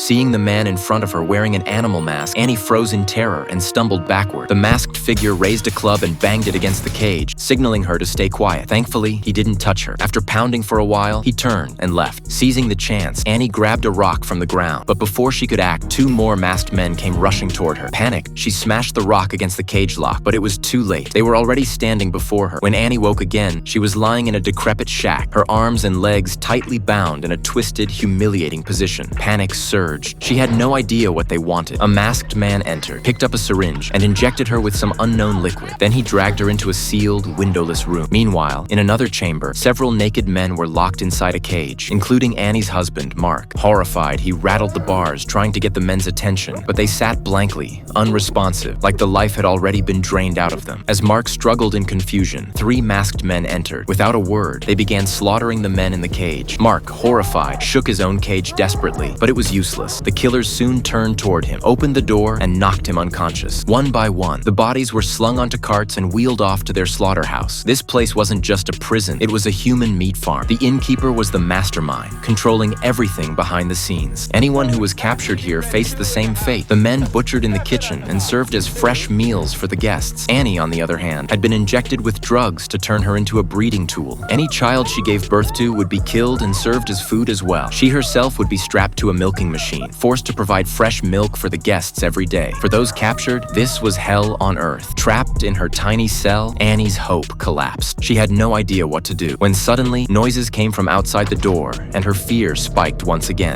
Seeing the man in front of her wearing an animal mask, Annie froze in terror and stumbled backward. The masked figure raised a club and banged it against the cage, signaling her to stay quiet. Thankfully, he didn't touch her. After pounding for a while, he turned and left. Seizing the chance, Annie grabbed a rock from the ground. But before she could act, 2 more masked men came rushing toward her. Panicked, she smashed the rock against the cage lock, but it was too late. They were already standing before her. When Annie woke again, she was lying in a decrepit shack, her arms and legs tightly bound in a twisted, humiliating position. Panic surged. She had no idea what they wanted. A masked man entered, picked up a syringe, and injected her with some unknown liquid. Then he dragged her into a sealed, windowless room. Meanwhile, in another chamber, several naked men were locked inside a cage, including Annie's husband, Mark. Horrified, he rattled the bars, trying to get the men's attention, but they sat blankly, unresponsive, like the life had already been drained out of them. As Mark struggled in confusion, 3 masked men entered. Without a word, they began slaughtering the men in the cage. Mark, horrified, shook his own cage desperately, but it was useless. The killers soon turned toward him, opened the door, and knocked him unconscious. One by one, the bodies were slung onto carts and wheeled off to their slaughterhouse. This place wasn't just a prison, it was a human meat farm. The innkeeper was the mastermind, controlling everything behind the scenes. Anyone who was captured here faced the same fate. The men butchered in the kitchen and served as fresh meals for the guests. Annie, on the other hand, had been injected with drugs to turn her into a breeding tool. Any child she gave birth to would be killed and served as food as well. She herself would be strapped to a milking machine, forced to provide fresh milk for the guests every day. For those captured, this was hell on earth. Trapped in her tiny cell, Annie's hope collapsed. She had no idea what to do, when suddenly, noises came from outside the door, and her fear spiked once again.